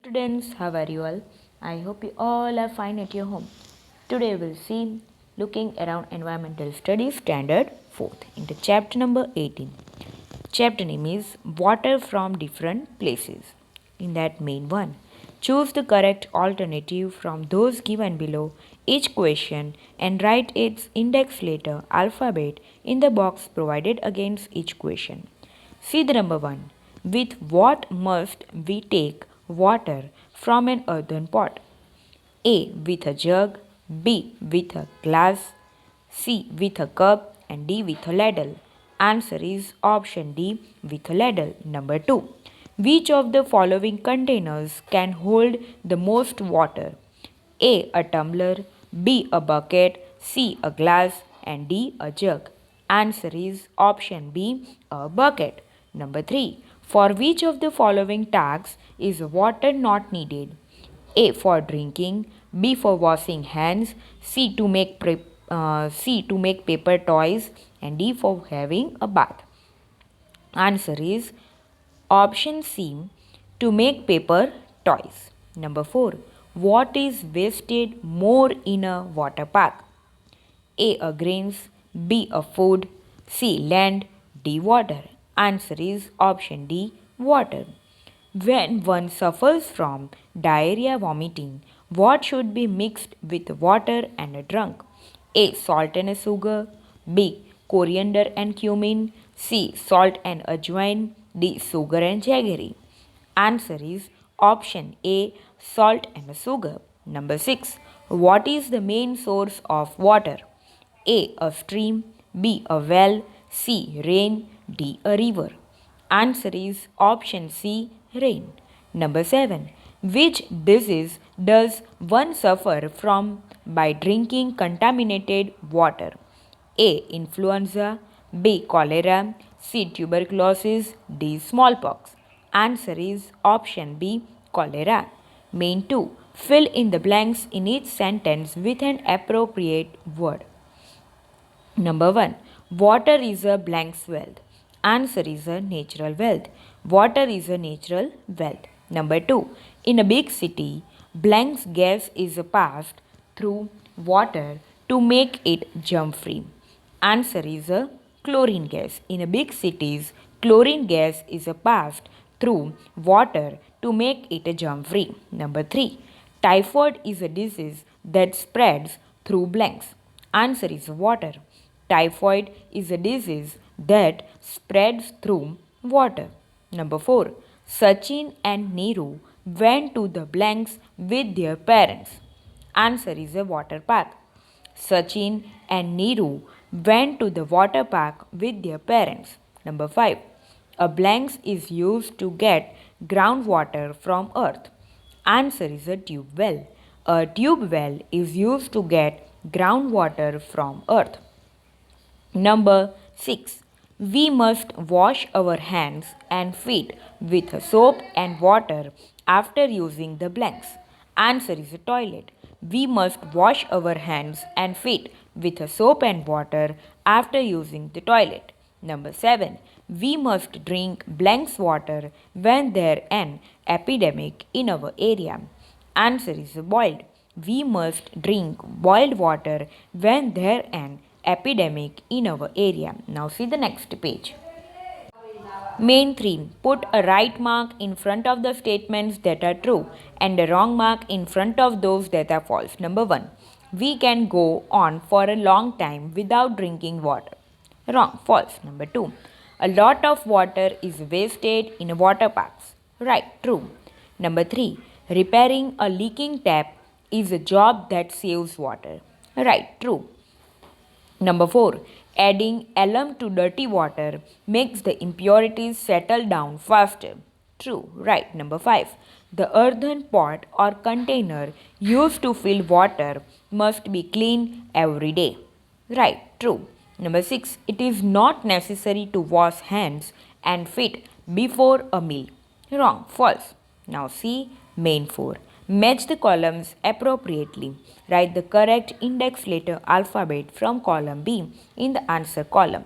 Students, how are you all? I hope you all are fine at your home. Today we'll see looking around environmental studies standard 4th in the chapter number 18. Chapter name is water from different places. In that main one, choose the correct alternative from those given below each question and write its index letter alphabet in the box provided against each question. See the number 1. With what must we take water from an earthen pot? A. With a jug, B. With a glass, C. With a cup, and D. With a ladle. Answer is option D. With a ladle. Number 2. Which of the following containers can hold the most water? A. A tumbler, B. A bucket, C. A glass, and D. A jug. Answer is option B. A bucket. Number 3. For which of the following tasks is water not needed? A for drinking, B for washing hands, C to make paper toys, and D for having a bath. Answer is option C to make paper toys. Number 4. What is wasted more in a water park? A grains, B a food, C land, D water. Answer is option D water. When one suffers from diarrhea vomiting, what should be mixed with water and drunk? A. Salt and sugar. B. Coriander and cumin. C. Salt and ajwain. D. Sugar and jaggery. Answer is option A. Salt and sugar. Number 6. What is the main source of water? A. A stream. B. A well. C. Rain. D. A river. Answer is option C. Rain. Number 7. Which disease does one suffer from by drinking contaminated water? A. Influenza. B. Cholera. C. Tuberculosis. D. Smallpox. Answer is option B. Cholera. Main 2. Fill in the blanks in each sentence with an appropriate word. Number 1. Water is a blank's wealth. Answer is a natural wealth. Water is a natural wealth. Number 2. In a big city, blank's gas is passed through water to make it germ free. Answer is a chlorine gas. In a big cities, chlorine gas is passed through water to make it germ free. Number 3. Typhoid is a disease that spreads through blanks. Answer is water. Typhoid is a disease that spreads through water. Number 4. Sachin and Neeru went to the blanks with their parents. Answer is a water park. Sachin and Neeru went to the water park with their parents. Number 5. A blanks is used to get groundwater from earth. Answer is a tube well. A tube well is used to get groundwater from earth. Number 6. We must wash our hands and feet with soap and water after using the blanks. Answer is a toilet. We must wash our hands and feet with soap and water after using the toilet. Number 7. We must drink blanks water when there an epidemic in our area. Answer is boiled. We must drink boiled water when there an epidemic in our area. Now see the next page. Main 3. Put a right mark in front of the statements that are true and a wrong mark in front of those that are false. Number 1. We can go on for a long time without drinking water. Wrong. False. Number 2. A lot of water is wasted in water parks. Right. True. Number 3. Repairing a leaking tap is a job that saves water. Right. True. Number 4. Adding alum to dirty water makes the impurities settle down faster. True. Right. Number 5. The earthen pot or container used to fill water must be cleaned every day. Right. True. Number 6. It is not necessary to wash hands and feet before a meal. Wrong. False. Now see main 4. Match the columns appropriately. Write the correct index letter alphabet from column B in the answer column.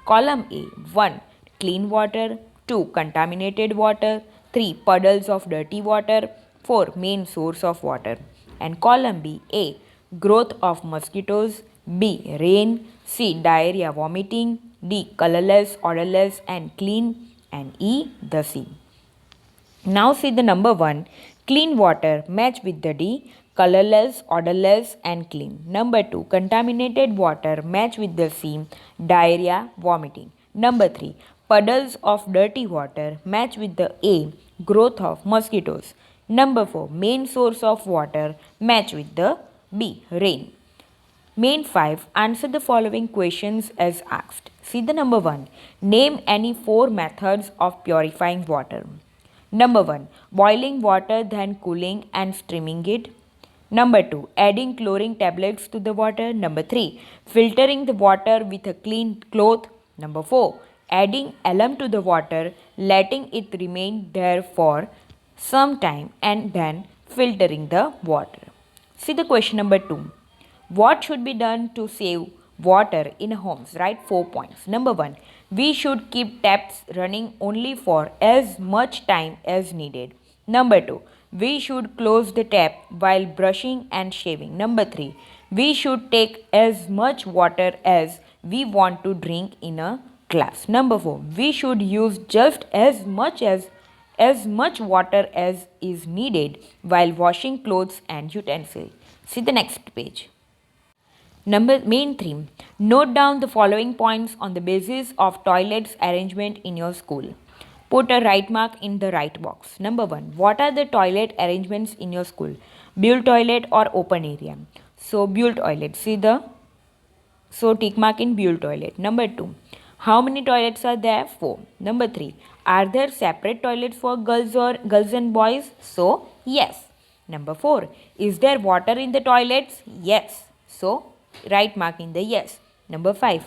Column A 1. Clean water. 2. Contaminated water. 3. Puddles of dirty water. 4. Main source of water. And column B, A. Growth of mosquitoes. B. Rain. C. Diarrhea, vomiting. D. Colorless, odorless, and clean. And E. The sea. Now see the number 1. Clean water match with the D. Colorless, odorless, and clean. Number 2. Contaminated water match with the C. Diarrhea, vomiting. Number 3. Puddles of dirty water match with the A. Growth of mosquitoes. Number 4. Main source of water match with the B. Rain. Main 5. Answer the following questions as asked. See the number 1. Name any 4 methods of purifying water. Number 1. Boiling water then cooling and steaming it. Number 2. Adding chlorine tablets to the water. Number 3. Filtering the water with a clean cloth. Number 4. Adding alum to the water, letting it remain there for some time and then filtering the water. See the question number 2. What should be done to save water in homes? Write 4 points. Number 1. We should keep taps running only for as much time as needed. Number 2. We should close the tap while brushing and shaving. Number 3. We should take as much water as we want to drink in a glass. Number 4. We should use just as much water as is needed while washing clothes and utensils. See the next page. Main 3. Note down the following points on the basis of toilets arrangement in your school. Put a right mark in the right box. Number 1. What are the toilet arrangements in your school? Built toilet or open area? So built toilet. So tick mark in built toilet. Number 2. How many toilets are there? 4. Number 3. Are there separate toilets for girls and boys? So yes. Number 4. Is there water in the toilets? Yes. So right mark in the yes. Number 5.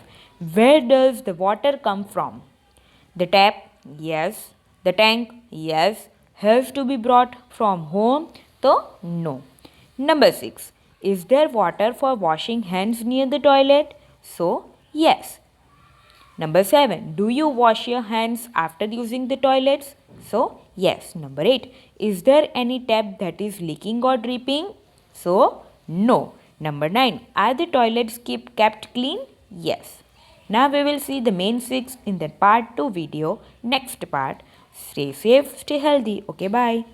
Where does the water come from? The tap? Yes. The tank? Yes. Has to be brought from home? So no. Number 6. Is there water for washing hands near the toilet? So yes. Number 7. Do you wash your hands after using the toilets? So yes. Number 8. Is there any tap that is leaking or dripping? So no. Number 9. Are the toilets kept clean? Yes. Now we will see the main 6 in the part 2 video. Next part. Stay safe, stay healthy. Okay, bye.